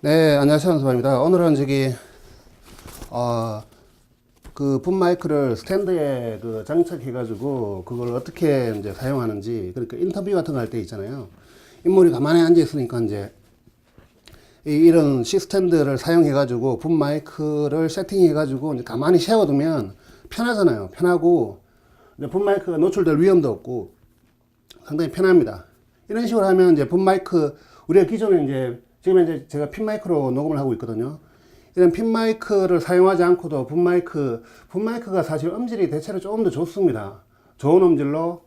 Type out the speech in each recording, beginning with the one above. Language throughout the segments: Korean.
네, 안녕하세요. 연수방입니다. 오늘은 그 붐 마이크를 스탠드에 장착해가지고 그걸 어떻게 이제 사용하는지, 그러니까 인터뷰 같은 거 할 때 있잖아요. 인물이 가만히 앉아 있으니까 이제 이런 C 스탠드를 사용해가지고 붐 마이크를 세팅해가지고 이제 가만히 세워두면 편하잖아요. 편하고, 이제 붐 마이크가 노출될 위험도 없고 상당히 편합니다. 이런 식으로 하면 이제 붐 마이크, 우리가 기존에 지금 제가 핀 마이크로 녹음을 하고 있거든요. 이런 핀 마이크를 사용하지 않고도 붐 마이크가 사실 음질이 대체로 조금 더 좋습니다. 좋은 음질로.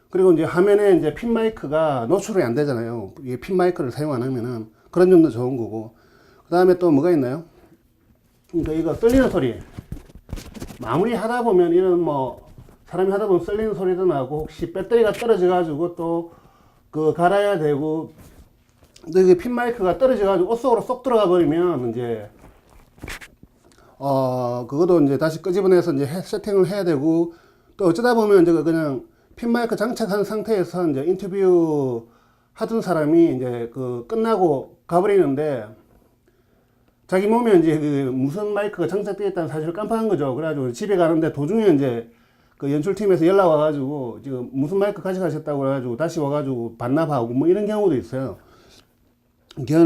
그리고 이제 화면에 이제 핀 마이크가 노출이 안 되잖아요. 이 핀 마이크를 사용 안 하면은 그런 점도 좋은 거고. 그 다음에 또 뭐가 있나요? 그러니까 이거 떨리는 소리. 마무리 하다 보면 사람이 하다 보면 썰리는 소리도 나고, 혹시 배터리가 떨어져 가지고 또 갈아야 되고, 또 이게 핀 마이크가 떨어져 가지고 옷 속으로 쏙 들어가 버리면 이제 그것도 이제 다시 끄집어내서 이제 세팅을 해야 되고, 또 어쩌다 보면 이제 그냥 핀 마이크 장착한 상태에서 이제 인터뷰 하던 사람이 이제 끝나고 가버리는데, 자기 몸에 이제 무슨 마이크가 장착되어 있다는 사실을 깜빡한 거죠. 그래가지고 집에 가는데 도중에 이제 연출팀에서 연락 와가지고 지금 무슨 마이크 가져가셨다고 그래가지고 다시 와가지고 반납하고 뭐 이런 경우도 있어요.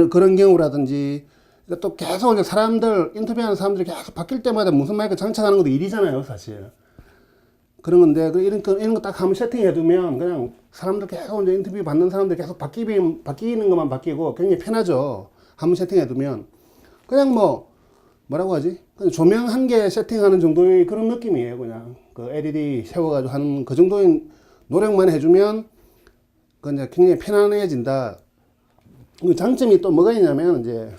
그런 경우라든지, 또 계속 이제 인터뷰하는 사람들이 계속 바뀔 때마다 무슨 마이크 장착하는 것도 일이잖아요, 사실. 그런 건데, 이런 거 딱 한번 세팅해두면 그냥 사람들 계속 이제 인터뷰 받는 사람들 계속 바뀌는 것만 바뀌고 굉장히 편하죠. 한번 세팅해두면. 그냥 뭐라고 하지? 그냥 조명 한 개 세팅하는 정도의 그런 느낌이에요, 그냥. LED 세워가지고 하는 그 정도의 노력만 해주면, 이제 굉장히 편안해진다. 장점이 또 뭐가 있냐면, 이제,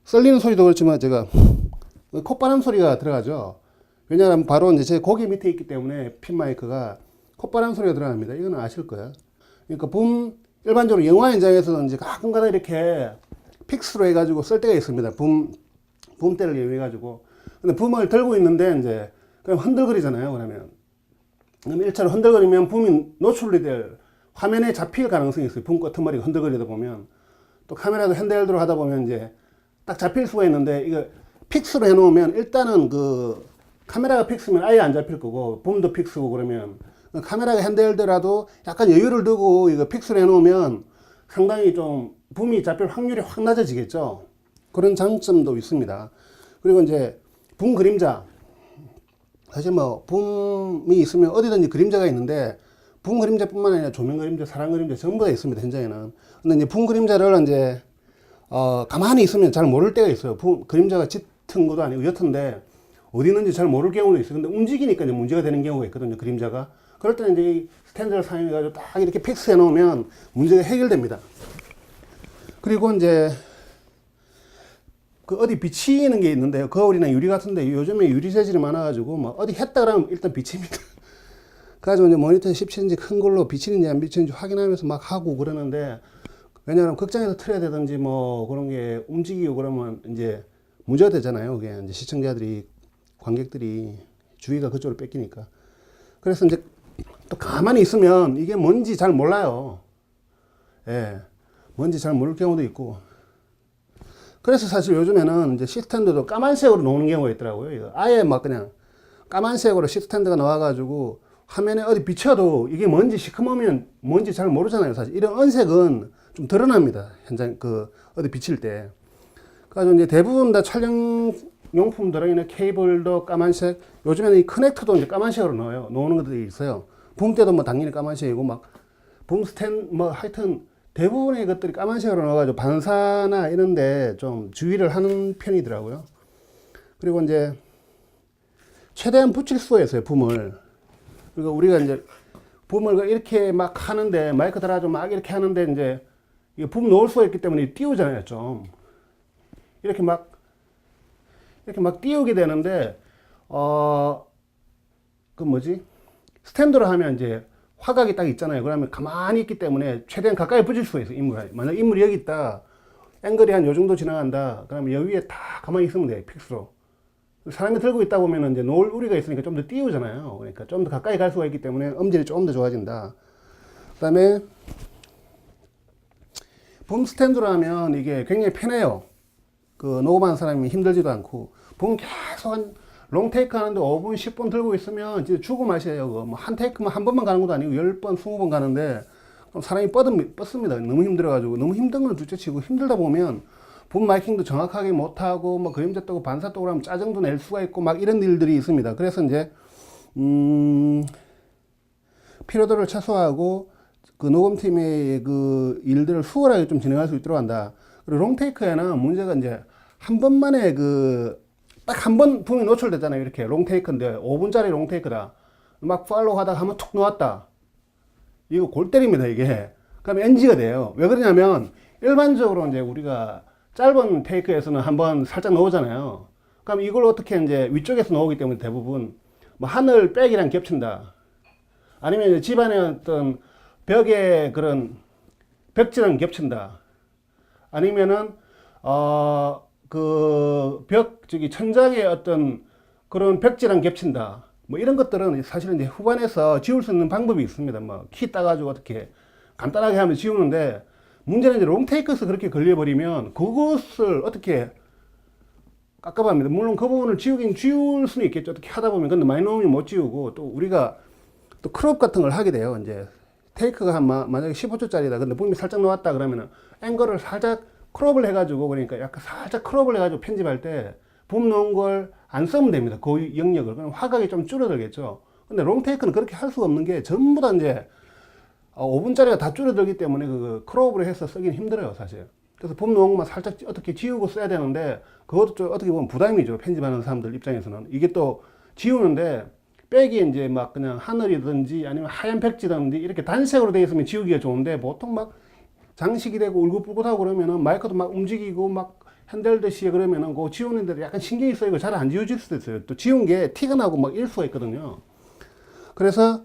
썰리는 소리도 그렇지만 제가 콧바람 소리가 들어가죠. 왜냐하면 바로 이제 제 고개 밑에 있기 때문에 핀 마이크가 콧바람 소리가 들어갑니다. 이건 아실 거예요. 그러니까 일반적으로 영화 현장에서는 이제 가끔가다 이렇게 픽스로 해가지고 쓸 때가 있습니다. 붐대를 이용해가지고. 근데 붐을 들고 있는데 이제 그냥 흔들거리잖아요. 그럼 1차로 흔들거리면 붐이 노출이 될, 화면에 잡힐 가능성이 있어요. 붐 끄트머리가 흔들거리다 보면. 또 카메라도 핸드헬드로 하다 보면 이제 딱 잡힐 수가 있는데, 이거 픽스로 해놓으면 일단은 카메라가 픽스면 아예 안 잡힐 거고, 붐도 픽스고, 그러면 카메라가 핸드헬드라도 약간 여유를 두고 이거 픽스로 해놓으면 상당히 좀 붐이 잡힐 확률이 확 낮아지겠죠. 그런 장점도 있습니다. 그리고 이제 붐 그림자. 사실 붐이 있으면 어디든지 그림자가 있는데, 붐 그림자뿐만 아니라 조명 그림자, 사람 그림자 전부 다 있습니다, 현장에는. 근데 이제 붐 그림자를 이제, 가만히 있으면 잘 모를 때가 있어요. 그림자가 짙은 것도 아니고 옅은데, 어디 있는지 잘 모를 경우도 있어요. 근데 움직이니까 이제 문제가 되는 경우가 있거든요, 그림자가. 그럴 때는 이제 이 스탠드를 사용해가지고 딱 이렇게 픽스해 놓으면 문제가 해결됩니다. 그리고 이제, 어디 비치는 게 있는데요. 거울이나 유리 같은데 요즘에 유리 재질이 많아가지고, 어디 했다 그러면 일단 비칩니다. 그래가지고 이제 모니터에 17인치 큰 걸로 비치는지 안 비치는지 확인하면서 막 하고 그러는데, 왜냐하면 극장에서 틀어야 되든지 그런 게 움직이고 그러면 이제 문제가 되잖아요. 그게 이제 시청자들이, 관객들이 주의가 그쪽으로 뺏기니까. 그래서 이제 또 가만히 있으면 이게 뭔지 잘 몰라요. 예. 뭔지 잘 모를 경우도 있고. 그래서 사실 요즘에는 이제 시스템도 까만색으로 놓는 경우가 있더라고요. 이거 아예 그냥 까만색으로 시스템드가 나와가지고 화면에 어디 비춰도 이게 뭔지 시커먼면 뭔지 잘 모르잖아요. 사실 이런 은색은 좀 드러납니다. 현장 어디 비칠 때. 그래서 이제 대부분 다 촬영 용품 들어있는 케이블도 까만색. 요즘에는 이 커넥터도 이제 까만색으로 놓는 것들이 있어요. 붐 때도 당연히 까만색이고, 붐 하여튼 대부분의 것들이 까만색으로 나와가지고 반사나 이런데 좀 주의를 하는 편이더라고요. 그리고 이제 최대한 붙일 수가 있어요, 붐을. 그리고 우리가 이제 붐을 이렇게 막 하는데, 마이크 달아가지고 막 이렇게 하는데, 이제 이게 붐 놓을 수가 있기 때문에 띄우잖아요, 좀. 이렇게 막 띄우게 되는데, 스탠드로 하면 이제 화각이 딱 있잖아요. 그러면 가만히 있기 때문에 최대한 가까이 붙일 수가 있어요, 인물이. 만약 인물이 여기 있다, 앵글이 한 요 정도 지나간다, 그러면 여기 위에 다 가만히 있으면 돼요, 픽스로. 사람이 들고 있다 보면 이제 놓을 우리가 있으니까 좀 더 띄우잖아요. 그러니까 좀 더 가까이 갈 수가 있기 때문에 음질이 조금 더 좋아진다. 그 다음에 붐 스탠드로 하면 이게 굉장히 편해요. 그 녹음하는 사람이 힘들지도 않고. 붐 계속 한 롱테이크 하는데 5분, 10분 들고 있으면 진짜 죽을 맛이에요. 뭐한 테이크만 한 번만 가는 것도 아니고 10번, 20번 가는데 사람이 뻗습니다. 너무 힘들어가지고. 너무 힘든 건 둘째치고 힘들다 보면 붐 마이킹도 정확하게 못하고 뭐 그림자 뜨고 반사 뜨고 하면 짜증도 낼 수가 있고 막 이런 일들이 있습니다. 그래서 이제 피로도를 최소화하고 그 녹음팀의 그 일들을 수월하게 좀 진행할 수 있도록 한다. 그리고 롱테이크에는 문제가 이제 한 번만에 딱 한 번 붐이 노출됐잖아요. 이렇게 롱테이크인데 5분짜리 롱테이크다. 막 팔로우 하다가 한번 툭 놓았다. 이거 골 때립니다, 이게. 그럼 NG가 돼요. 왜 그러냐면 일반적으로 이제 우리가 짧은 테이크에서는 한번 살짝 넣오잖아요. 그럼 이걸 어떻게 이제 위쪽에서 넣오기 때문에 대부분 뭐 하늘 백이랑 겹친다. 아니면 이제 집안에 어떤 벽에 그런 벽지랑 겹친다. 아니면은 저기 천장에 어떤 그런 벽지랑 겹친다. 뭐 이런 것들은 사실은 이제 후반에서 지울 수 있는 방법이 있습니다. 뭐 키 따가지고 어떻게 간단하게 하면 지우는데 문제는 이제 롱테이크에서 그렇게 걸려버리면 그것을 어떻게 깝깝합니다. 물론 그 부분을 지울 수는 있겠죠. 어떻게 하다 보면. 근데 많이 넣으면 못 지우고 또 우리가 또 크롭 같은 걸 하게 돼요. 이제 테이크가 만약에 15초짜리다. 근데 붐이 살짝 나왔다 그러면은 앵글을 살짝 크롭을 해가지고 그러니까 약간 살짝 크롭을 해가지고 편집할 때 붐 넣은 걸 안 쓰면 됩니다. 그 영역을. 그럼 화각이 좀 줄어들겠죠. 근데 롱테이크는 그렇게 할 수가 없는 게 전부 다 이제 5분짜리가 다 줄어들기 때문에 그 크롭을 해서 쓰기는 힘들어요, 사실. 그래서 붐 넣은 것만 살짝 어떻게 지우고 써야 되는데 그것도 좀 어떻게 보면 부담이죠. 편집하는 사람들 입장에서는. 이게 또 지우는데 백이 이제 막 그냥 하늘이든지 아니면 하얀 백지든지 이렇게 단색으로 되어 있으면 지우기가 좋은데 보통 막 장식이 되고 울긋불긋하고 그러면은 마이크도 막 움직이고 막 흔들듯이 그러면은 그 지우는데 약간 신경이 쓰이고 잘 안 지워질 수도 있어요. 또 지운 게 티가 나고 막 이럴 수가 있거든요. 그래서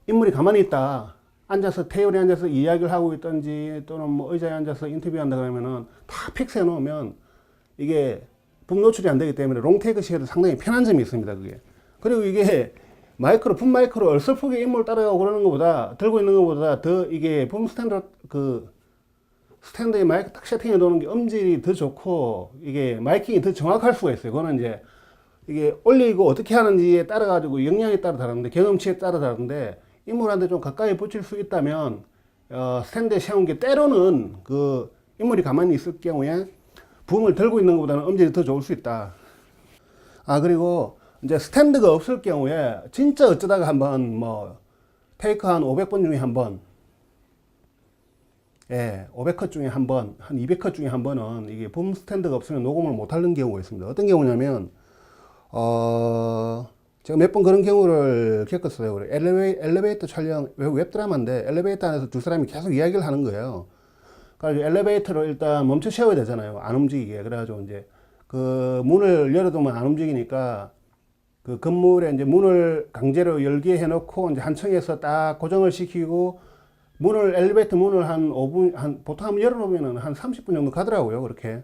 인물이 가만히 있다. 앉아서 테이블에 앉아서 이야기를 하고 있든지 또는 뭐 의자에 앉아서 인터뷰한다 그러면은 다 픽스해 놓으면 이게 붐 노출이 안 되기 때문에 롱테이크 시에도 상당히 편한 점이 있습니다. 그게. 그리고 이게 붐 마이크로 얼설프게 인물 따라가고 그러는 것보다 들고 있는 것보다 더 이게 붐 스탠드에 마이크 딱 세팅해 놓는 게 음질이 더 좋고 이게 마이킹이 더 정확할 수가 있어요. 그거는 이제 이게 올리고 어떻게 하는지에 따라 가지고 영향에 따라 다른데 경험치에 따라 다른데 인물한테 좀 가까이 붙일 수 있다면 스탠드에 세운 게 때로는 그 인물이 가만히 있을 경우에 붐을 들고 있는 것보다는 음질이 더 좋을 수 있다. 그리고 이제 스탠드가 없을 경우에 진짜 어쩌다가 한번 뭐 테이크 한 500번 중에 한 번, 500컷 중에 한 번, 한 200컷 중에 한 번은 이게 붐 스탠드가 없으면 녹음을 못 하는 경우가 있습니다. 어떤 경우냐면 제가 몇 번 그런 경우를 겪었어요. 엘리베이터 촬영, 웹드라마인데 엘리베이터 안에서 두 사람이 계속 이야기를 하는 거예요. 그래서 엘리베이터를 일단 멈춰 세워야 되잖아요. 안 움직이게. 그래가지고 이제 그 문을 열어두면 안 움직이니까 그 건물에 이제 문을 강제로 열게 해놓고 이제 한 층에서 딱 고정을 시키고 엘리베이터 문을 한 5분, 보통 한번 열어놓으면 한 30분 정도 가더라고요. 그렇게.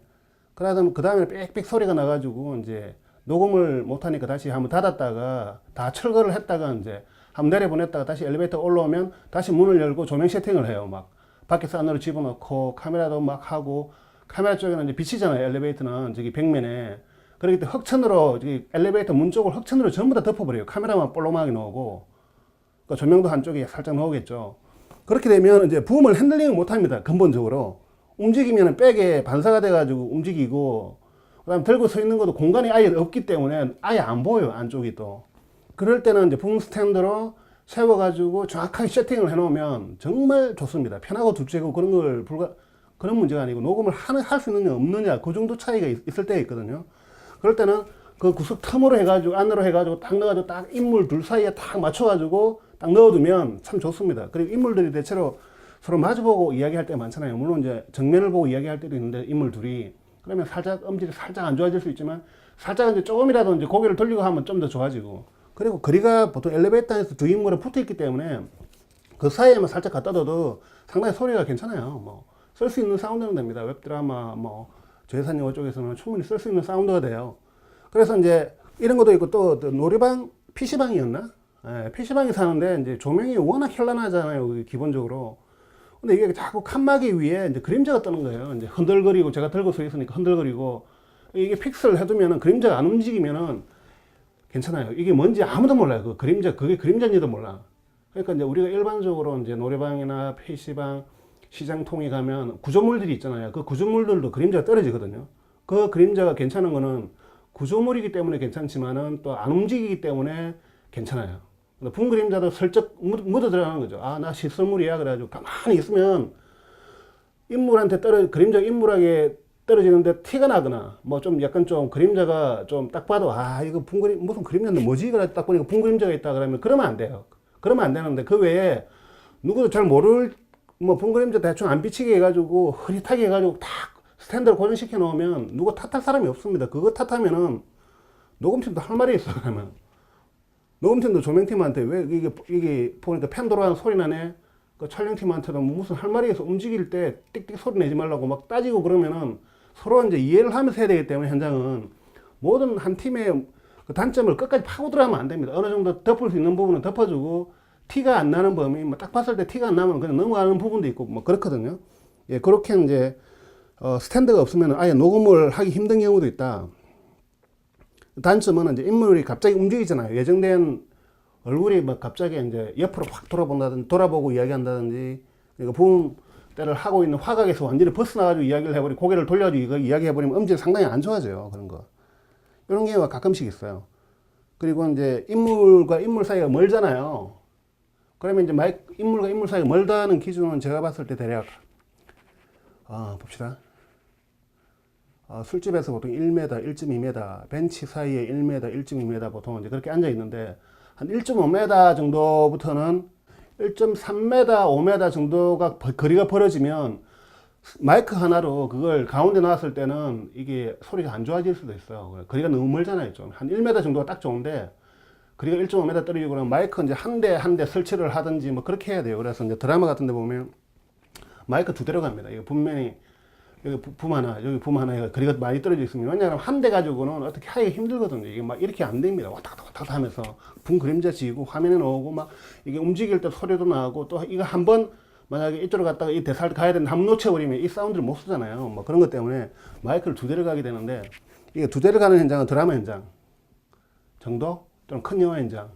그 다음에 빽빽 소리가 나가지고 이제 녹음을 못하니까 다시 한번 닫았다가 다 철거를 했다가 이제 한번 내려보냈다가 다시 엘리베이터 올라오면 다시 문을 열고 조명 세팅을 해요. 막 밖에서 안으로 집어넣고 카메라도 막 하고 카메라 쪽에는 이제 비치잖아요. 엘리베이터는 저기 벽면에. 그렇기 때문에 흑천으로 저기 엘리베이터 문 쪽을 흑천으로 전부 다 덮어버려요. 카메라만 볼록하게 나오고 그러니까 조명도 한쪽에 살짝 나오겠죠. 그렇게 되면 이제 붐을 핸들링을 못합니다. 근본적으로 움직이면 백에 반사가 돼가지고 움직이고 그다음 들고 서 있는 것도 공간이 아예 없기 때문에 아예 안 보여요. 안쪽이 또. 그럴 때는 이제 붐 스탠드로 세워가지고 정확하게 세팅을 해놓으면 정말 좋습니다. 편하고 둘째고 그런 문제가 아니고 녹음을 할 수 있느냐 없느냐 그 정도 차이가 있을 때가 있거든요. 그럴 때는 그 구석 텀으로 해가지고 안으로 해가지고 딱 넣어가지고 딱 인물 둘 사이에 딱 맞춰가지고 딱 넣어두면 참 좋습니다. 그리고 인물들이 대체로 서로 마주보고 이야기할 때 많잖아요. 물론 이제 정면을 보고 이야기할 때도 있는데 인물 둘이 그러면 살짝 음질이 살짝 안 좋아질 수 있지만 살짝 이제 조금이라도 이제 고개를 돌리고 하면 좀 더 좋아지고 그리고 거리가 보통 엘리베이터에서 두 인물이 붙어 있기 때문에 그 사이에만 살짝 갖다 둬도 상당히 소리가 괜찮아요. 뭐 쓸 수 있는 사운드는 됩니다. 웹드라마 뭐 저예산 영화 쪽에서는 충분히 쓸 수 있는 사운드가 돼요. 그래서 이제 이런 것도 있고 또 노래방 PC방이었나? PC방에 사는데 이제 조명이 워낙 현란하잖아요. 기본적으로 근데 이게 자꾸 칸막이 위에 이제 그림자가 뜨는 거예요. 이제 흔들거리고, 제가 들고 서 있으니까 흔들거리고, 이게 픽스를 해두면은 그림자가 안 움직이면은 괜찮아요. 이게 뭔지 아무도 몰라요. 그 그림자, 그게 그림자인지도 몰라. 그러니까 이제 우리가 일반적으로 이제 노래방이나 PC방, 시장통에 가면 구조물들이 있잖아요. 그 구조물들도 그림자가 떨어지거든요. 그 그림자가 괜찮은 거는 구조물이기 때문에 괜찮지만은 또 안 움직이기 때문에 괜찮아요. 분 그림자도 슬쩍 묻어 들어가는 거죠. 아, 나 시설물이야. 그래가지고 가만히 있으면 인물한테 그림자 인물에게 떨어지는데 티가 나거나, 뭐 좀 약간 좀 그림자가 좀 딱 봐도, 아, 이거 무슨 그림자인데 뭐지? 그래 딱 보니까 분 그림자가 있다 그러면 그러면 안 돼요. 그러면 안 되는데, 그 외에 누구도 잘 모를, 뭐 분 그림자 대충 안 비치게 해가지고 흐릿하게 해가지고 딱 스탠드로 고정시켜 놓으면 누구 탓할 사람이 없습니다. 그거 탓하면은 녹음팀도 할 말이 있어. 그러면 녹음팀도 조명팀한테 왜 이게 보니까 펜 돌아가는 소리 나네. 그 촬영팀한테도 무슨 할 말이 있어. 움직일 때 띡띡 소리 내지 말라고 막 따지고 그러면은 서로 이제 이해를 하면서 해야 되기 때문에, 현장은 모든 한 팀의 그 단점을 끝까지 파고 들어가면 안 됩니다. 어느 정도 덮을 수 있는 부분은 덮어주고, 티가 안 나는 범위, 뭐 딱 봤을 때 티가 안 나면 그냥 넘어가는 부분도 있고, 뭐 그렇거든요. 예, 그렇게 이제 스탠드가 없으면 아예 녹음을 하기 힘든 경우도 있다. 단점은 이제 인물이 갑자기 움직이잖아요. 예정된 얼굴이 막 갑자기 이제 옆으로 확 돌아본다든지, 돌아보고 이야기한다든지, 그러니까 부음 때를 하고 있는 화각에서 완전히 벗어나가지고 이야기를 해버리고, 고개를 돌려가지고 이거 이야기해버리면 음질이 상당히 안 좋아져요. 그런 거. 이런 경우가 가끔씩 있어요. 그리고 이제 인물과 인물 사이가 멀잖아요. 그러면 이제 인물과 인물 사이가 멀다는 기준은 제가 봤을 때 대략, 봅시다. 술집에서 보통 1m, 1.2m, 벤치 사이에 1m, 1.2m 보통 이제 그렇게 앉아 있는데, 한 1.5m 정도부터는 1.3m, 5m 정도가 거리가 벌어지면 마이크 하나로 그걸 가운데 놨을 때는 이게 소리가 안 좋아질 수도 있어요. 거리가 너무 멀잖아요. 좀. 한 1m 정도가 딱 좋은데, 거리가 1.5m 떨어지고 그러면 마이크 이제 한 대 한 대 설치를 하든지 뭐 그렇게 해야 돼요. 그래서 이제 드라마 같은 데 보면 마이크 2대로 갑니다. 이거 분명히 여기 붐 하나, 여기 붐 하나, 거리가 많이 떨어져 있으면, 왜냐하면 한 대 가지고는 어떻게 하기가 힘들거든요. 이게 막 이렇게 안 됩니다. 왔다 갔다 왔다 갔다 하면서 붐 그림자 지고 화면에 나오고, 막 이게 움직일 때 소리도 나고, 또 이거 한번 만약에 이쪽으로 갔다가 이 대사를 가야 되는데 한번 놓쳐버리면 이 사운드를 못 쓰잖아요. 뭐 그런 것 때문에 마이크를 2대를 가게 되는데, 이게 2대를 가는 현장은 드라마 현장 정도? 또는 큰 영화 현장.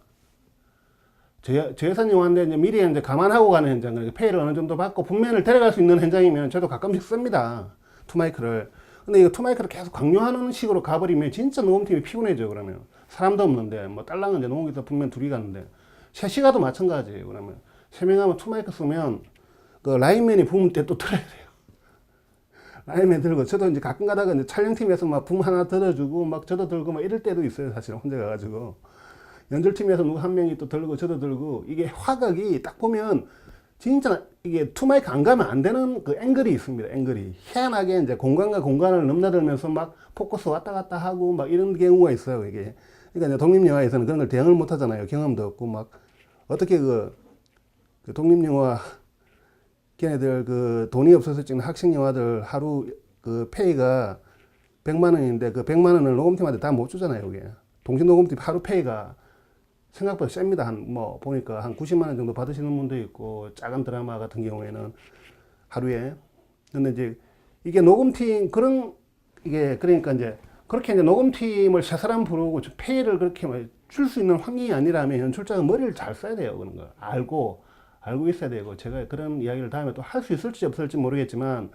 저예산 영화인데 이제 미리 이제 감안하고 가는 현장, 그러니까 페이를 어느 정도 받고 분면을 데려갈 수 있는 현장이면 저도 가끔씩 씁니다. 투마이크를. 근데 이거 투마이크를 계속 강요하는 식으로 가버리면 진짜 녹음팀이 피곤해져. 그러면 사람도 없는데, 뭐 딸랑은 이제 녹음기사 분면 둘이 가는데, 셋이 가도 마찬가지예요. 그러면 3명 하면 투마이크 쓰면 그 라인맨이 붐 때 또 들어야 돼요. 라인맨 들고, 저도 이제 가끔 가다가 이제 촬영팀에서 막 붐 하나 들어주고 막 저도 들고 막 이럴 때도 있어요. 사실 혼자 가가지고. 연출팀에서 누구 한 명이 또 들고 저도 들고, 이게 화각이 딱 보면 진짜 이게 투마이크 안 가면 안 되는 그 앵글이 있습니다. 앵글이 희한하게 이제 공간과 공간을 넘나들면서 막 포커스 왔다 갔다 하고 막 이런 경우가 있어요. 이게 그러니까 이제 독립영화에서는 그런 걸 대응을 못 하잖아요. 경험도 없고. 막 어떻게 그 독립영화 걔네들 그 돈이 없어서 찍는 학생 영화들 하루 그 페이가 100만 원인데, 그 100만 원을 녹음팀한테 다 못 주잖아요. 이게 동시 녹음팀 하루 페이가 생각보다 셉니다. 뭐 보니까 한 90만 원 정도 받으시는 분도 있고, 작은 드라마 같은 경우에는 하루에. 근데 이제 이게 녹음팀 이게 그러니까 이제 그렇게 이제 녹음팀을 세 사람 부르고 페이를 그렇게 줄 수 있는 환경이 아니라면 연출자가 머리를 잘 써야 돼요. 그런 거 알고 있어야 되고, 제가 그런 이야기를 다음에 또 할 수 있을지 없을지 모르겠지만,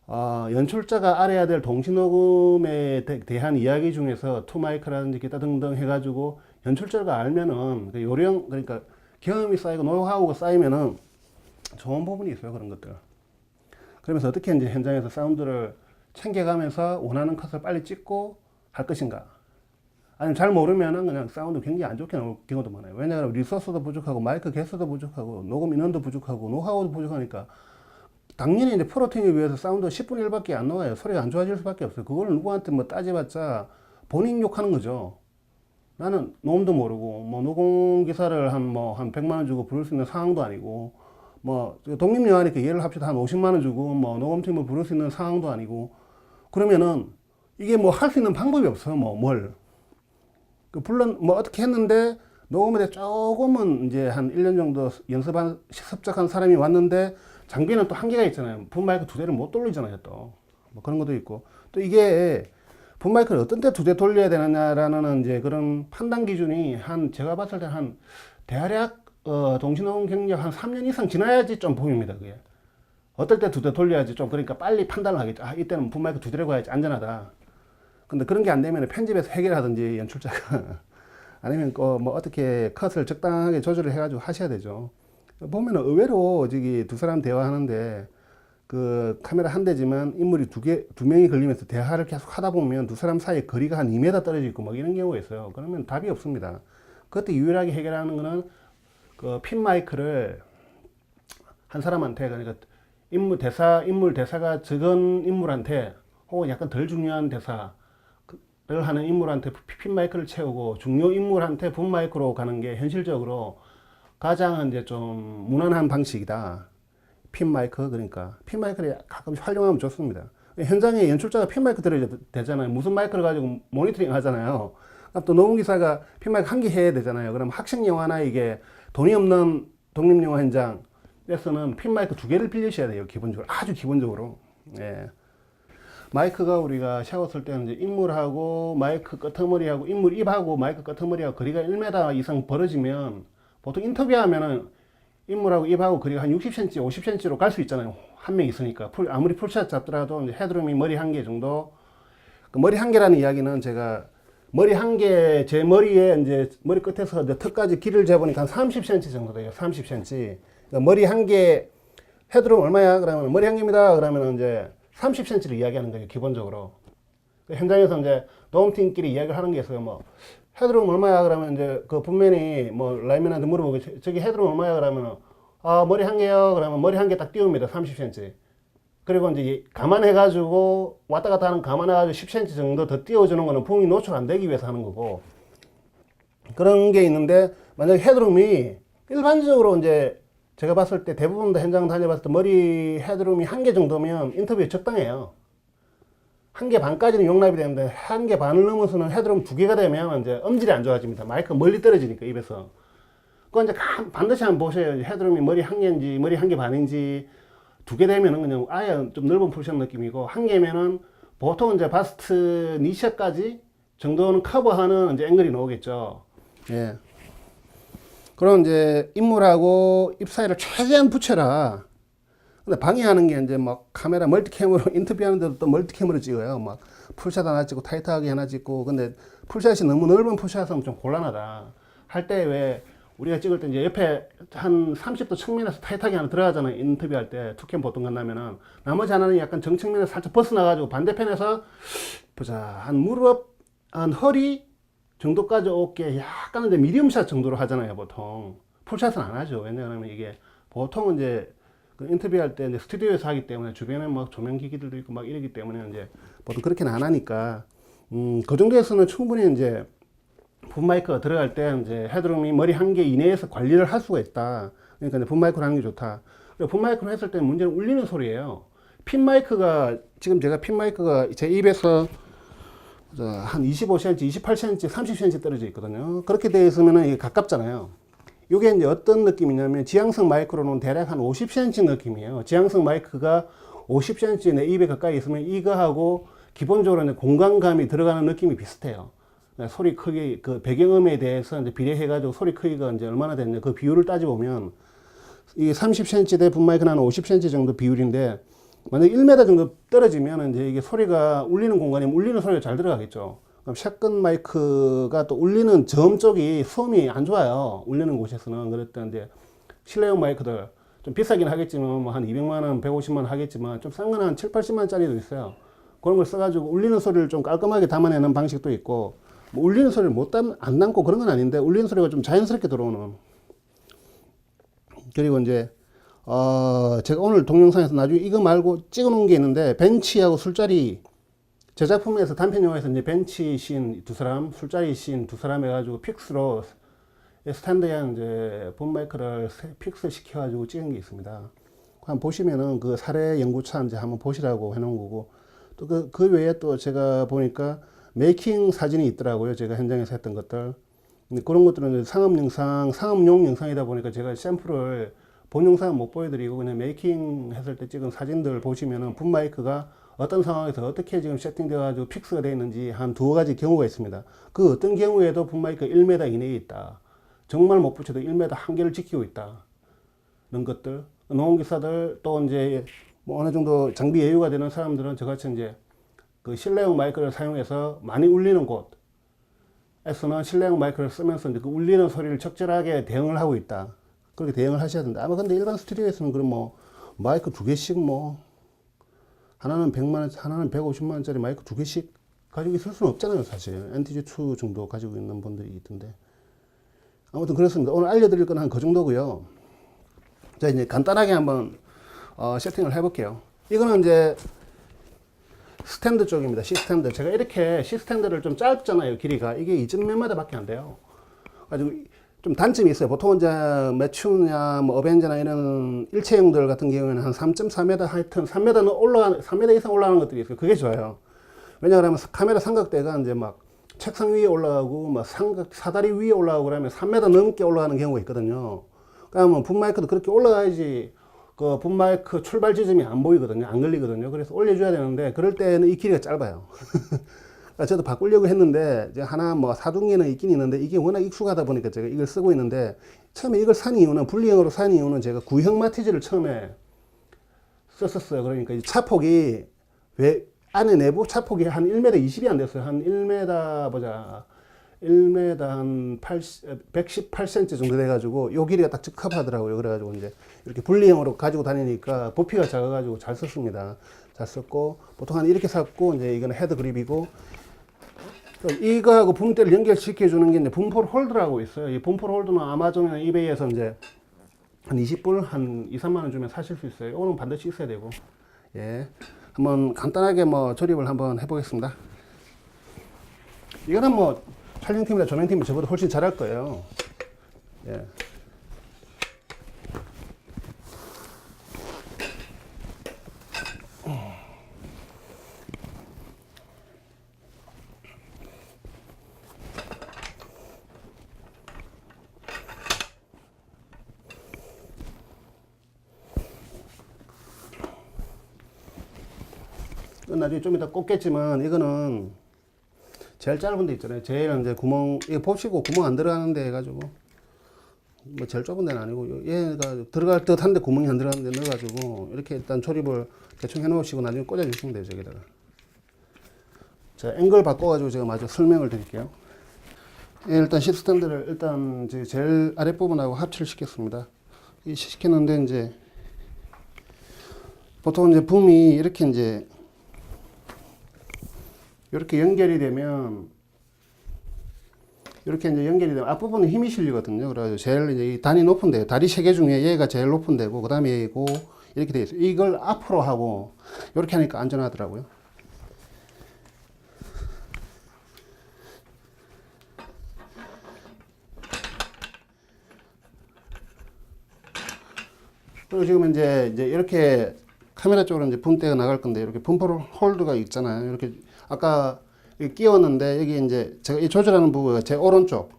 연출자가 알아야 될 동시녹음에 대한 이야기 중에서 투마이크라든지 기타 등등 해가지고 연출자가 알면은 그 요령, 그러니까 경험이 쌓이고 노하우가 쌓이면은 좋은 부분이 있어요. 그런 것들. 그러면서 어떻게 이제 현장에서 사운드를 챙겨가면서 원하는 컷을 빨리 찍고 할 것인가. 아니면 잘 모르면은 그냥 사운드 굉장히 안 좋게 나올 경우도 많아요. 왜냐하면 리소스도 부족하고, 마이크 개수도 부족하고, 녹음 인원도 부족하고, 노하우도 부족하니까 당연히 이제 프로팀에 비해서 사운드 10분의 1밖에 안 나와요. 소리가 안 좋아질 수밖에 없어요. 그걸 누구한테 뭐 따져봤자 본인 욕하는 거죠. 나는 녹음도 모르고, 뭐 녹음 기사를 한 100만 원 주고 부를 수 있는 상황도 아니고, 뭐 독립영화니까 예를 합치다 한 50만 원 주고 뭐 녹음팀을 부를 수 있는 상황도 아니고, 그러면은 이게 뭐 할 수 있는 방법이 없어요. 뭐 어떻게 했는데 녹음에 조금은 이제 한 1년 정도 습작한 사람이 왔는데 장비는 또 한계가 있잖아요. 분 마이크 두 대를 못 돌리잖아요. 또 뭐 그런 것도 있고, 또 이게 분 마이크를 어떤 때 두 대 돌려야 되느냐라는 이제 그런 판단 기준이 제가 봤을 때 한 대략 동시노동 경력 한 3년 이상 지나야지 좀 보입니다. 그게 어떨 때 두 대 돌려야지 좀, 그러니까 빨리 판단을 하겠죠. 아, 이때는 분 마이크 두 대를 가야지 안전하다. 근데 그런 게 안 되면 편집에서 해결하든지 연출자가 아니면 뭐 어떻게 컷을 적당하게 조절을 해가지고 하셔야 되죠. 보면은 의외로 저기 두 사람 대화하는데 그 카메라 한 대지만 인물이 두 명이 걸리면서 대화를 계속 하다 보면 두 사람 사이에 거리가 한 2m 떨어져 있고 막 이런 경우가 있어요. 그러면 답이 없습니다. 그것도 유일하게 해결하는 거는 그 핀 마이크를 한 사람한테, 그러니까 인물 대사가 적은 인물한테 혹은 약간 덜 중요한 대사를 하는 인물한테 핀 마이크를 채우고 중요 인물한테 분 마이크로 가는 게 현실적으로 가장 이제 좀 무난한 방식이다. 핀 마이크, 그러니까 핀 마이크를 가끔씩 활용하면 좋습니다. 현장에 연출자가 핀 마이크 들어야 되잖아요. 무슨 마이크를 가지고 모니터링 하잖아요. 그럼 또 녹음기사가 핀 마이크 한 개 해야 되잖아요. 그럼 학생 영화나 이게 돈이 없는 독립영화 현장에서는 핀 마이크 두 개를 빌리셔야 돼요. 기본적으로, 아주 기본적으로. 예. 마이크가 우리가 샤워 쓸 때는 이제 인물하고 마이크 끄트머리하고 인물 입하고 마이크 끄트머리하고 거리가 1m 이상 벌어지면 보통 인터뷰하면은 인물하고 입하고 거리가 한 60cm, 50cm로 갈 수 있잖아요. 한 명 있으니까. 아무리 풀샷 잡더라도 이제 헤드룸이 머리 한 개 정도. 그 머리 한 개라는 이야기는 제가 머리 한 개, 제 머리에 이제 머리 끝에서 이제 턱까지 길을 재보니까 한 30cm 정도 돼요. 30cm. 그러니까 머리 한 개, 헤드룸 얼마야? 그러면 머리 한 개입니다. 그러면 이제 30cm를 이야기하는 거예요. 기본적으로. 현장에서 이제 도움팀끼리 이야기를 하는 게 있어요. 뭐 헤드룸 얼마야? 그러면 이제 그 분면이 뭐 라이맨한테 물어보고 저기 헤드룸 얼마야? 그러면 아, 머리 한 개요. 그러면 머리 한 개 딱 띄웁니다. 30cm. 그리고 이제 감안해가지고 왔다 갔다 하는 감안해가지고 10cm 정도 더 띄워주는 거는 붕이 노출 안 되기 위해서 하는 거고, 그런 게 있는데 만약에 헤드룸이 일반적으로 이제 제가 봤을 때 대부분 다 현장 다녀봤을 때 머리 헤드룸이 한 개 정도면 인터뷰에 적당해요. 한 개 반까지는 용납이 되는데 한 개 반을 넘어서는 헤드룸 두 개가 되면 이제 음질이 안 좋아집니다. 마이크가 멀리 떨어지니까 입에서. 그거 이제 반드시 한번 보셔요. 헤드룸이 머리 한 개인지 머리 한 개 반인지. 두 개 되면은 그냥 아예 좀 넓은 풀샷 느낌이고, 한 개면은 보통 이제 바스트 니셔까지 정도는 커버하는 이제 앵글이 나오겠죠. 예. 그럼 이제 인물하고 입 사이를 최대한 붙여라. 근데 방해하는 게 이제 막 카메라 멀티캠으로 인터뷰하는데도 또 멀티캠으로 찍어요. 막 풀샷 하나 찍고 타이트하게 하나 찍고. 근데 풀샷이 너무 넓은 풀샷은 좀 곤란하다. 할 때 왜 우리가 찍을 때 이제 옆에 한 30도 측면에서 타이트하게 하나 들어가잖아요. 인터뷰할 때 투캠 보통 간다면은 나머지 하나는 약간 정측면에서 살짝 벗어나가지고 반대편에서 보자 한 무릎 한 허리 정도까지 오게 약간 이제 미디엄샷 정도로 하잖아요. 보통 풀샷은 안 하죠. 왜냐하면 이게 보통 이제 그 인터뷰할 때 이제 스튜디오에서 하기 때문에 주변에 막 조명기기들도 있고 막 이러기 때문에 이제 보통 그렇게는 안 하니까 그 정도에서는 충분히 이제 분 마이크가 들어갈 때 이제 헤드룸이 머리 한 개 이내에서 관리를 할 수가 있다. 그러니까 이제 분 마이크로 하는 게 좋다. 그리고 분 마이크로 했을 때 문제는 울리는 소리예요. 핀 마이크가 지금 제가 핀 마이크가 제 입에서 한 25cm, 28cm, 30cm 떨어져 있거든요. 그렇게 되어 있으면 이게 가깝잖아요. 이게 이제 어떤 느낌이냐면 지향성 마이크로는 대략 한 50cm 느낌이에요. 지향성 마이크가 50cm 내 입에 가까이 있으면 이거하고 기본적으로 이제 공간감이 들어가는 느낌이 비슷해요. 소리 크기, 그 배경음에 대해서 이제 비례해가지고 소리 크기가 이제 얼마나 됐냐, 그 비율을 따져보면 이게 30cm 대 분 마이크는 한 50cm 정도 비율인데, 만약 1m 정도 떨어지면 이제 이게 소리가 울리는 공간이면 울리는 소리가 잘 들어가겠죠. 그럼 샷건 마이크가 또 울리는 점 쪽이 소음이 안 좋아요. 울리는 곳에서는. 그랬더니 이제 실내용 마이크들 좀 비싸긴 하겠지만 뭐 한 200만원, 150만원 하겠지만 좀 싼 건 한 7, 80만원짜리도 있어요. 그런 걸 써가지고 울리는 소리를 좀 깔끔하게 담아내는 방식도 있고, 뭐 울리는 소리를 안 담고 그런 건 아닌데 울리는 소리가 좀 자연스럽게 들어오는. 그리고 이제 제가 오늘 동영상에서 나중에 이거 말고 찍어 놓은 게 있는데, 벤치하고 술자리, 제 작품에서 단편 영화에서 이제 벤치 씬 두 사람, 술자리 씬 두 사람 해가지고 픽스로 스탠드에 이제 본 마이크를 픽스 시켜가지고 찍은 게 있습니다. 한번 보시면은 그 사례 연구차 이제 한번 보시라고 해놓은 거고, 또 그 외에 또 제가 보니까 메이킹 사진이 있더라고요. 제가 현장에서 했던 것들. 근데 그런 것들은 상업용 영상이다 보니까 제가 샘플을 본 영상은 못 보여드리고 그냥 메이킹 했을 때 찍은 사진들 보시면은 붐 마이크가 어떤 상황에서 어떻게 지금 세팅되어 가지고 픽스가 되어 있는지 한 두어 가지 경우가 있습니다. 그 어떤 경우에도 붐 마이크가 1m 이내에 있다. 정말 못 붙여도 1m 한계를 지키고 있다. 이런 것들. 농업기사들 또 이제 뭐 어느 정도 장비 여유가 되는 사람들은 저같이 이제 그 실내용 마이크를 사용해서 많이 울리는 곳에서는 실내용 마이크를 쓰면서 이제 그 울리는 소리를 적절하게 대응을 하고 있다. 그렇게 대응을 하셔야 된다. 아마 근데 일반 스튜디오에서는 그럼 뭐 마이크 두 개씩 뭐 하나는 100만원, 하나는 150만원짜리 마이크 두 개씩 가지고 있을 수는 없잖아요, 사실. NTG2 정도 가지고 있는 분들이 있던데. 아무튼 그렇습니다. 오늘 알려드릴 건 한 그 정도고요. 자, 이제 간단하게 한번 세팅을 해볼게요. 이거는 이제 스탠드 쪽입니다. C스탠드. 제가 이렇게 C스탠드를 좀 짧잖아요, 길이가. 이게 2.몇 m 밖에 안 돼요. 가지고 좀 단점이 있어요. 보통 이제 매튜냐, 뭐 어벤져나 이런 일체형들 같은 경우에는 한 3.4m, 하여튼 3m 이상 올라가는 것들이 있어요. 그게 좋아요. 왜냐하면 카메라 삼각대가 이제 막 책상 위에 올라가고, 막 사다리 위에 올라가고 그러면 3m 넘게 올라가는 경우가 있거든요. 그러면 붐 마이크도 그렇게 올라가야지 그 붐 마이크 출발 지점이 안 보이거든요. 안 걸리거든요. 그래서 올려줘야 되는데, 그럴 때는 이 길이가 짧아요. 저도 바꾸려고 했는데 이제 하나 뭐 사둔기는 있긴 있는데 이게 워낙 익숙하다 보니까 제가 이걸 쓰고 있는데, 처음에 이걸 산 이유는, 분리형으로 산 이유는 제가 구형 마티즈를 처음에 썼었어요. 그러니까 이 차폭이 왜 안에 내부 차폭이 한 1m 20이 안 됐어요. 한 1m 보자. 1m 한 118cm 정도 돼가지고 요 길이가 딱 적합하더라고요. 그래가지고 이제 이렇게 분리형으로 가지고 다니니까 부피가 작아가지고 잘 썼습니다. 잘 썼고, 보통 한 이렇게 샀고, 이제 이거는 헤드 그립이고, 이거하고 붐대를 연결시켜 주는 게 이제 붐폴 홀더라고 있어요. 이 붐폴 홀더는 아마존이나 이베이에서 이제 한 20불, 한 2, 3만 원 주면 사실 수 있어요. 오늘 반드시 있어야 되고. 예. 한번 간단하게 뭐 조립을 한번 해보겠습니다. 이거는 뭐 촬영팀이나 조명팀이 저보다 훨씬 잘할 거예요. 예. 나중에 좀 이따 꽂겠지만, 이거는 제일 짧은 데 있잖아요. 제일 이제 구멍, 이거 보시고 구멍 안 들어가는 데 해가지고, 뭐 제일 좁은 데는 아니고, 얘가 들어갈 듯 한데 구멍이 안 들어가는 데 넣어가지고, 이렇게 일단 조립을 대충 해 놓으시고 나중에 꽂아 주시면 돼요, 저기다가. 자, 앵글 바꿔가지고 제가 마저 설명을 드릴게요. 예, 일단 C스탠드를 일단 제일 아랫부분하고 합체를 시켰습니다. 이 시켰는데, 이제, 보통 이제 붐이 이렇게 이제, 이렇게 연결이 되면, 이렇게 이제 연결이 되면 앞부분에 힘이 실리거든요. 그래서 제일 이제 이 단이 높은 데, 다리 3개 중에 얘가 제일 높은 데고, 그 다음에 얘고, 이렇게 되어 있어요. 이걸 앞으로 하고, 이렇게 하니까 안전하더라고요. 그리고 지금 이제 이렇게 카메라 쪽으로 이제 붐대가 나갈 건데, 이렇게 붐퍼 홀드가 있잖아요. 이렇게 아까 끼웠는데, 여기 이제 제가 이 조절하는 부분가 제 오른쪽,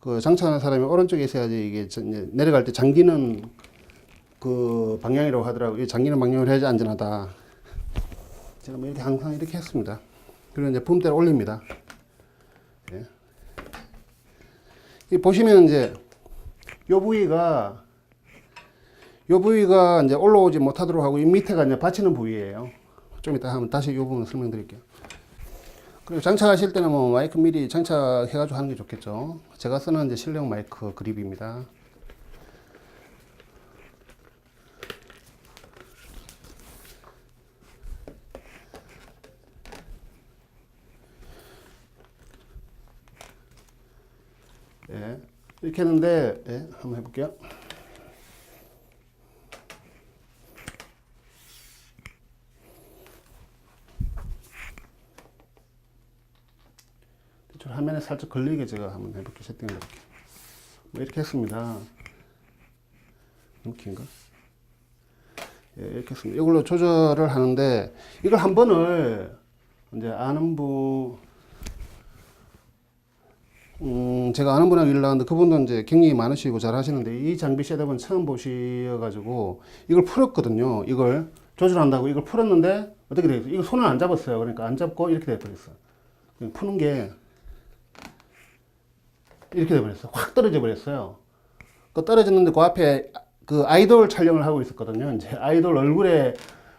그 장착하는 사람이 오른쪽에 있어야지 이게 이제 내려갈 때 잠기는 그 방향이라고 하더라고요. 잠기는 방향으로 해야지 안전하다. 제가 뭐 이렇게 항상 이렇게 했습니다. 그리고 이제 붐대를 올립니다. 예. 이 보시면 이제 요 부위가 이제 올라오지 못하도록 하고, 이 밑에가 이제 받치는 부위예요. 좀 이따 한번 다시 이 부분 설명드릴게요. 그리고 장착하실 때는 뭐 마이크 미리 장착해가지고 하는 게 좋겠죠. 제가 쓰는 이제 실내용 마이크 그립입니다. 예, 이렇게 했는데, 예, 한번 해볼게요. 화면에 살짝 걸리게 제가 한번 해볼게요. 세팅을 해볼게요. 뭐 이렇게 했습니다. 너무 긴가? 예, 이렇게 했습니다. 이걸로 조절을 하는데, 이걸 한 번을 이제 아는 분, 제가 아는 분하고 일을 하는데 그분도 이제 경력이 많으시고 잘 하시는데 이 장비 셋업은 처음 보셔가지고 이걸 풀었거든요. 이걸 조절한다고 이걸 풀었는데 어떻게 되겠어요? 이거 손을 안 잡았어요. 그러니까 안 잡고 이렇게 돼버렸어요. 푸는 게 이렇게 돼버렸어요. 확 떨어져 버렸어요. 그 떨어졌는데 그 앞에 그 아이돌 촬영을 하고 있었거든요. 이제 아이돌 얼굴에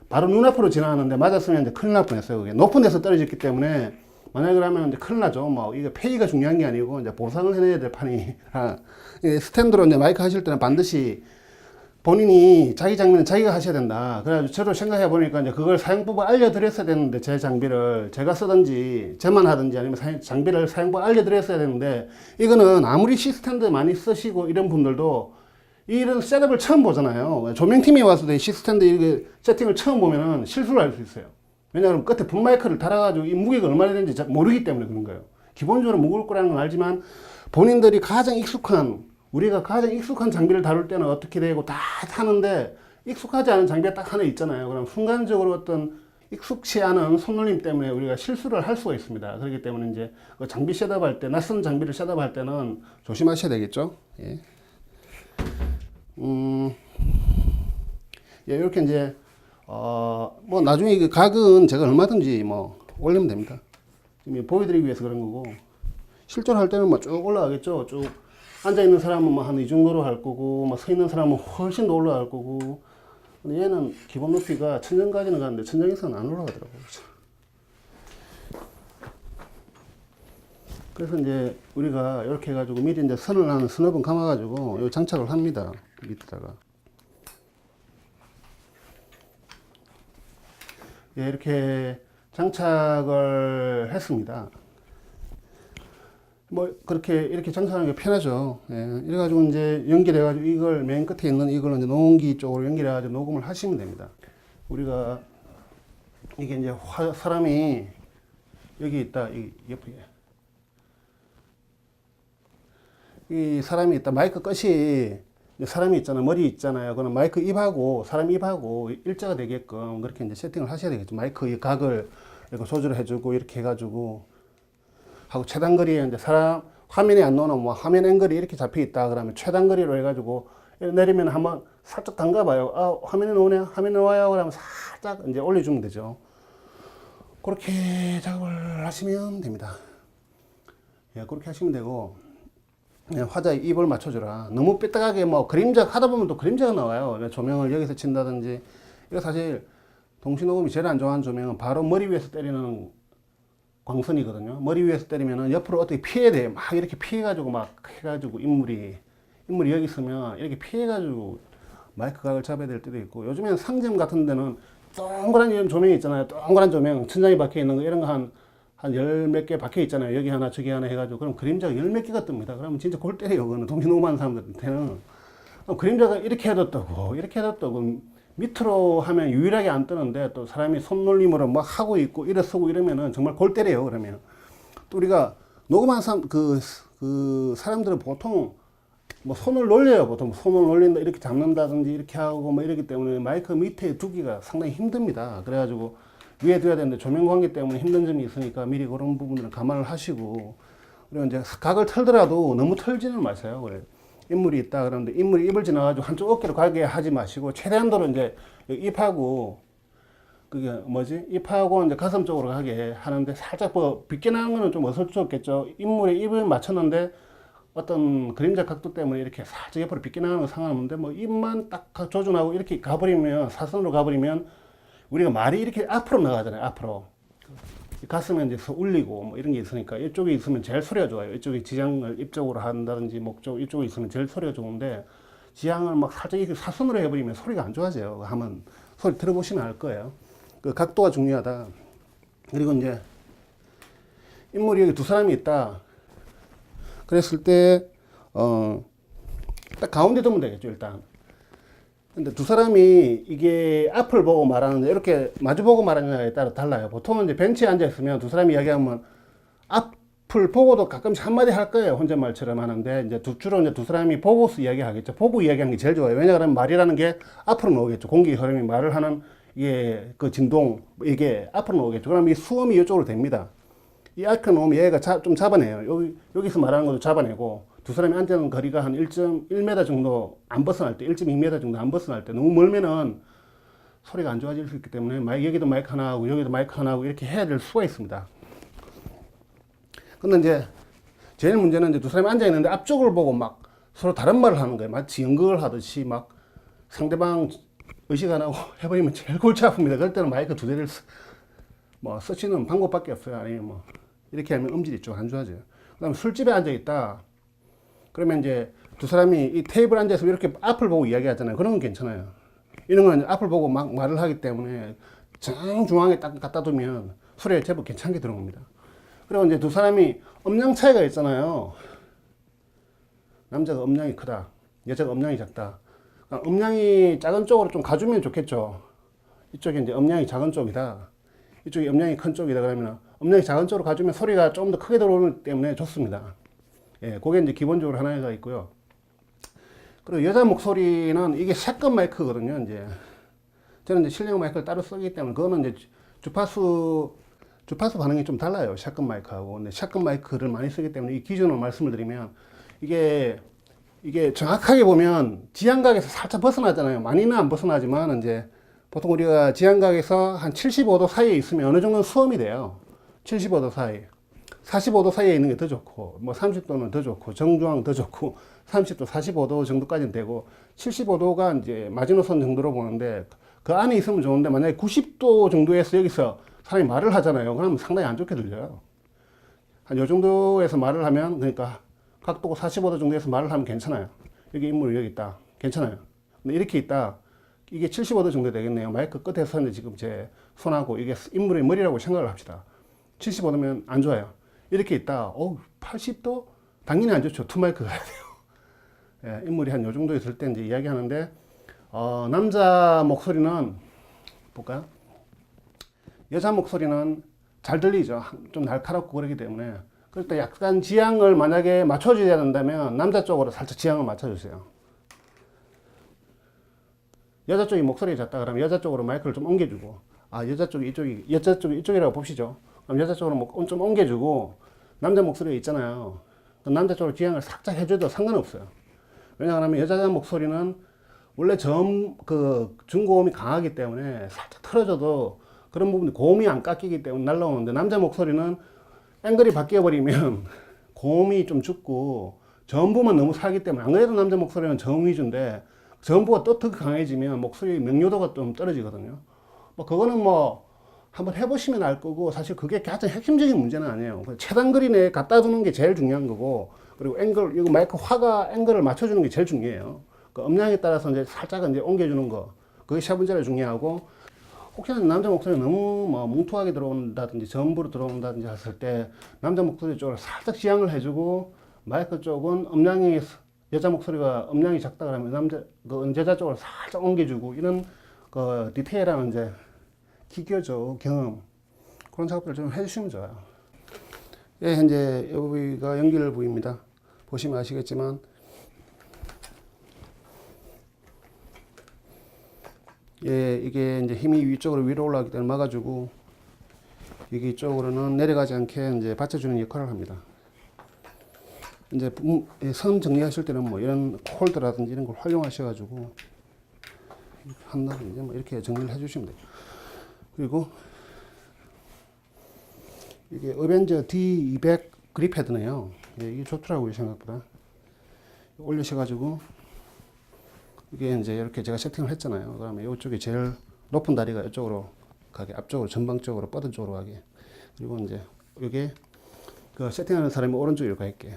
바로 눈앞으로 지나갔는데 맞았으면 이제 큰일 날 뻔했어요. 그게 높은 데서 떨어졌기 때문에 만약에 그러면 이제 큰일 나죠. 뭐 이게 페이가 중요한 게 아니고 이제 보상을 해내야 될 판이 스탠드로 이제 마이크 하실 때는 반드시 본인이 자기 장비는 자기가 하셔야 된다. 그래가지고 저도 생각해 보니까 이제 그걸 사용법을 알려드렸어야 되는데 제 장비를 제가 쓰든지 저만 하든지 아니면 장비를 사용법 알려드렸어야 되는데 이거는 아무리 시스템드 많이 쓰시고 이런 분들도 이런 셋업을 처음 보잖아요. 조명팀이 와서도 이 시스템드 이렇게 세팅을 처음 보면은 실수를 할 수 있어요. 왜냐하면 끝에 붐마이크를 달아가지고 이 무게가 얼마나 되는지 모르기 때문에 그런 거예요. 기본적으로 무거울 거라는 건 알지만 본인들이 가장 익숙한 우리가 가장 익숙한 장비를 다룰 때는 어떻게 되고 다 하는데 익숙하지 않은 장비가 딱 하나 있잖아요. 그럼 순간적으로 어떤 익숙치 않은 손놀림 때문에 우리가 실수를 할 수가 있습니다. 그렇기 때문에 이제 그 장비 셋업할 때 낯선 장비를 셋업할 때는 조심하셔야 되겠죠. 예. 예, 이렇게 이제 뭐 나중에 그 각은 제가 얼마든지 뭐 올리면 됩니다. 지금 보여드리기 위해서 그런 거고 실전 할 때는 뭐 쭉 올라가겠죠. 쭉 앉아 있는 사람은 뭐 한 이 정도로 할 거고 뭐 서 있는 사람은 훨씬 더 올라갈 거고. 근데 얘는 기본 높이가 천정까지는 가는데 천정에서는 안 올라가더라고요. 그래서 이제 우리가 이렇게 해가지고 미리 이제 선을 하는 스너븐 감아가지고 요 장착을 합니다. 밑에다가. 예, 이렇게 장착을 했습니다. 뭐 그렇게 이렇게 장착하는 게 편하죠. 예, 이래가지고 이제 연결해가지고 이걸 맨 끝에 있는 이걸 이제 녹음기 쪽으로 연결해가지고 녹음을 하시면 됩니다. 우리가 이게 이제 사람이 여기 있다. 이 옆에 이 사람이 있다. 마이크 끝이 사람이 있잖아요. 머리 있잖아요. 그럼 마이크 입하고 사람 입하고 일자가 되게끔 그렇게 이제 세팅을 하셔야 되겠죠. 마이크 이 각을 이렇게 조절해주고 이렇게 해가지고 하고 최단거리에 이제 사람 화면이 안 나오는 뭐 화면 앵글이 이렇게 잡혀 있다 그러면 최단거리로 해가지고 내리면 한번 살짝 담가봐요. 아 화면이 나오네. 화면이 나와요. 그러면 살짝 이제 올려주면 되죠. 그렇게 작업을 하시면 됩니다. 예, 그렇게 하시면 되고. 화자의 입을 맞춰주라. 너무 삐딱하게 뭐 그림자 하다 보면 또 그림자가 나와요. 조명을 여기서 친다든지. 이거 사실 동시녹음이 제일 안 좋아하는 조명은 바로 머리 위에서 때리는 광선이거든요. 머리 위에서 때리면은 옆으로 어떻게 피해야 돼. 막 이렇게 피해가지고 막 해가지고 인물이 여기 있으면 이렇게 피해가지고 마이크 각을 잡아야 될 때도 있고 요즘에는 상점 같은 데는 동그란 이런 조명이 있잖아요. 동그란 조명 천장에 박혀 있는 거 이런 거 한 열 몇 개 박혀 있잖아요. 여기 하나 저기 하나 해가지고 그럼 그림자가 열 몇 개가 뜹니다. 그러면 진짜 골 때려요. 그거는 동시녹음하는 사람들한테는 그림자가 이렇게 해뒀다고 이렇게 해뒀다고 밑으로 하면 유일하게 안 뜨는데 또 사람이 손놀림으로 막 하고 있고 이래 쓰고 이러면은 정말 골 때려요. 그러면 또 우리가 녹음한 사람 그 사람들은 보통 뭐 손을 놀려요. 보통 손을 놀린다 이렇게 잡는다든지 이렇게 하고 뭐 이러기 때문에 마이크 밑에 두기가 상당히 힘듭니다. 그래가지고 위에 둬야 되는데 조명 관계 때문에 힘든 점이 있으니까 미리 그런 부분들은 감안을 하시고 그리고 이제 각을 털더라도 너무 털지는 마세요. 그래. 인물이 있다 그러는데 인물이 입을 지나가지고 한쪽 어깨로 가게 하지 마시고 최대한도로 이제 입하고 그게 뭐지 입하고 이제 가슴 쪽으로 가게 하는데 살짝 뭐 빗겨나는 거는 좀 어설프겠죠. 인물의 입을 맞췄는데 어떤 그림자 각도 때문에 이렇게 살짝 옆으로 빗겨나가는 건 상관없는데 뭐 입만 딱 조준하고 이렇게 가버리면 사선으로 가버리면 우리가 말이 이렇게 앞으로 나가잖아요. 앞으로 가슴에 이제 울리고 뭐 이런 게 있으니까 이쪽에 있으면 제일 소리가 좋아요. 이쪽에 지향을 이쪽으로 한다든지 목쪽 이쪽에 있으면 제일 소리가 좋은데 지향을 막 살짝 이렇게 사선으로 해버리면 소리가 안 좋아져요. 하면 소리 들어보시면 알 거예요. 그 각도가 중요하다. 그리고 이제 인물이 여기 두 사람이 있다. 그랬을 때 딱 가운데 두면 되겠죠. 일단. 근데 두 사람이 이게 앞을 보고 말하는데 이렇게 마주보고 말하느냐에 따라 달라요. 보통은 이제 벤치에 앉아 있으면 두 사람이 이야기하면 앞을 보고도 가끔씩 한마디 할 거예요. 혼잣말처럼 하는데 이제 주로 이제 두 사람이 보고서 이야기하겠죠. 보고 이야기하는 게 제일 좋아요. 왜냐하면 말이라는 게 앞으로 나오겠죠. 공기 흐름이 말을 하는 이게 그 진동 이게 앞으로 나오겠죠. 그럼 이 수음이 이쪽으로 됩니다. 이 아크 놓으면 얘가 좀 잡아내요. 여기서 말하는 것도 잡아내고, 두 사람이 앉아있는 거리가 한 1.1m 정도 안 벗어날 때, 1.2m 정도 안 벗어날 때, 너무 멀면은 소리가 안 좋아질 수 있기 때문에 여기도 마이크 하나 하고 여기도 마이크 하나 하고 이렇게 해야 될 수가 있습니다. 근데 이제 제일 문제는 이제 두 사람이 앉아 있는데 앞쪽을 보고 막 서로 다른 말을 하는 거예요. 마치 연극을 하듯이 막 상대방 의식 안 하고 해버리면 제일 골치 아픕니다. 그럴 때는 마이크 두 대를 쓰시는 방법밖에 없어요. 아니면 뭐 이렇게 하면 음질이 좀 안 좋아져요. 그다음에 술집에 앉아 있다. 그러면 이제 두 사람이 이 테이블 앉아서 이렇게 앞을 보고 이야기하잖아요. 그런 건 괜찮아요. 이런 건 앞을 보고 막 말을 하기 때문에 정중앙에 딱 갖다 두면 소리가 제법 괜찮게 들어옵니다. 그리고 이제 두 사람이 음량 차이가 있잖아요. 남자가 음량이 크다. 여자가 음량이 작다. 그러니까 음량이 작은 쪽으로 좀 가주면 좋겠죠. 이쪽이 이제 음량이 작은 쪽이다. 이쪽이 음량이 큰 쪽이다. 그러면 음량이 작은 쪽으로 가주면 소리가 좀 더 크게 들어오기 때문에 좋습니다. 예, 그게 이제 기본적으로 하나가 있고요. 그리고 여자 목소리는 이게 샷건 마이크거든요. 이제 저는 이제 실링 마이크를 따로 쓰기 때문에 그거는 이제 주파수 반응이 좀 달라요. 샷건 마이크하고. 근데 샷건 마이크를 많이 쓰기 때문에 이 기준으로 말씀을 드리면 이게 정확하게 보면 지향각에서 살짝 벗어나잖아요. 많이는 안 벗어나지만 이제 보통 우리가 지향각에서 한 75도 사이에 있으면 어느 정도는 수음이 돼요. 75도 사이. 45도 사이에 있는 게 더 좋고, 뭐 30도는 더 좋고, 정중앙 더 좋고, 30도, 45도 정도까지는 되고, 75도가 이제 마지노선 정도로 보는데, 그 안에 있으면 좋은데, 만약에 90도 정도에서 여기서 사람이 말을 하잖아요. 그러면 상당히 안 좋게 들려요. 한 요 정도에서 말을 하면, 그러니까 각도가 45도 정도에서 말을 하면 괜찮아요. 여기 인물이 여기 있다. 괜찮아요. 근데 이렇게 있다. 이게 75도 정도 되겠네요. 마이크 끝에서 이제 지금 제 손하고 이게 인물의 머리라고 생각을 합시다. 75도면 안 좋아요. 이렇게 있다. 80도? 당연히 안 좋죠. 투마이크 가야 돼요. 예, 인물이 한 요 정도 있을 때 이제 이야기하는데, 남자 목소리는, 볼까요? 여자 목소리는 잘 들리죠. 좀 날카롭고 그러기 때문에. 그럴 때 약간 지향을 만약에 맞춰줘야 된다면, 남자 쪽으로 살짝 지향을 맞춰주세요. 여자 쪽이 목소리가 작다 그러면 여자 쪽으로 마이크를 좀 옮겨주고, 여자 쪽이 이쪽이라고 봅시죠. 그럼 여자 쪽으로 좀 옮겨주고, 남자 목소리가 있잖아요. 남자 쪽으로 지향을 살짝 해줘도 상관없어요. 왜냐하면 여자 목소리는 원래 중고음이 강하기 때문에 살짝 틀어져도 그런 부분이 고음이 안 깎이기 때문에 날라오는데, 남자 목소리는 앵글이 바뀌어버리면 고음이 좀 죽고 저음부만 너무 살기 때문에, 안 그래도 남자 목소리는 저음 위주인데 저음부가 또 더 강해지면 목소리 명료도가 좀 떨어지거든요. 그거는 한번 해보시면 알 거고, 사실 그게 가장 핵심적인 문제는 아니에요. 최단 거리에 갖다 두는 게 제일 중요한 거고, 그리고 이거 마이크 화가 앵글을 맞춰주는 게 제일 중요해요. 그 음량에 따라서 이제 살짝 이제 옮겨주는 거, 그게 세 번째로 중요하고, 혹시나 남자 목소리가 너무 뭉툭하게 들어온다든지 저음부로 들어온다든지 했을 때 남자 목소리 쪽으로 살짝 지향을 해주고, 마이크 쪽은 여자 목소리가 음량이 작다 그러면 여자 쪽으로 살짝 옮겨주고, 이런 디테일한 이제 기교죠, 경험. 그런 작업들을 좀 해주시면 좋아요. 예, 현재 여기가 연결 부위입니다. 보시면 아시겠지만, 예, 이게 이제 힘이 위로 올라가기 때문에 막아주고, 여기 쪽으로는 내려가지 않게 이제 받쳐주는 역할을 합니다. 이제 선 정리하실 때는 이런 홀더라든지 이런 걸 활용하셔가지고 한다든지 이렇게 정리를 해주시면 돼요. 그리고 이게 어벤져 D200 그립 헤드네요. 예, 이게 좋더라고요, 생각보다. 올리셔가지고 이게 이제 이렇게 제가 세팅을 했잖아요. 그러면 이쪽에 제일 높은 다리가 이쪽으로 가게, 앞쪽으로 전방적으로 뻗은 쪽으로 가게. 그리고 이제 이게 세팅하는 사람이 오른쪽으로 갈게.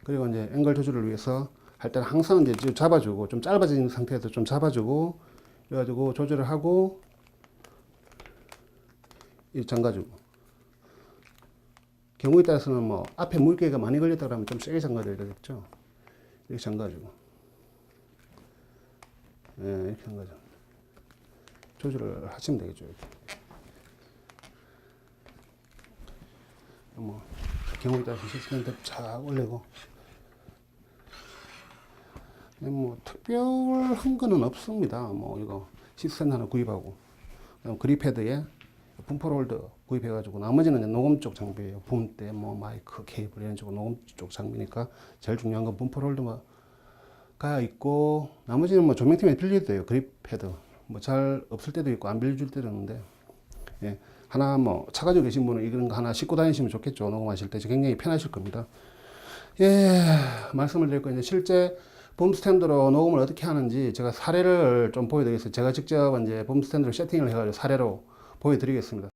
그리고 이제 앵글 조절을 위해서 할 때는 항상 이제 잡아주고, 좀 짧아진 상태에서 좀 잡아주고, 그래가지고 조절을 하고, 이 잠가주고. 경우에 따라서는 앞에 물개가 많이 걸렸다 그러면 좀 세게 잠가줘야 되겠죠. 이렇게 잠가주고. 예, 이렇게 잠가줘. 조절을 하시면 되겠죠. 이렇게. 경우에 따라서 시스템을 잘 올리고. 특별한 거는 없습니다. 이거 시스템 하나 구입하고, 그다음 그립 패드에 붐퍼 홀더 구입해가지고 나머지는 이제 녹음 쪽 장비예요. 붐대, 뭐 마이크, 케이블 이런 쪽으로 녹음 쪽 장비니까 제일 중요한 건 붐퍼 홀더가 있고 나머지는 뭐 조명팀에 빌려도 돼요. 그립 패드 뭐 잘 없을 때도 있고 안 빌려줄 때도 있는데 예. 하나 뭐 차 가지고 계신 분은 이런 거 하나 싣고 다니시면 좋겠죠. 녹음하실 때 굉장히 편하실 겁니다. 예, 말씀을 드렸고 이제 실제 붐 스탠드로 녹음을 어떻게 하는지 제가 사례를 좀 보여드리겠습니다. 제가 직접 이제 붐 스탠드로 세팅을 해가지고 사례로 보여드리겠습니다.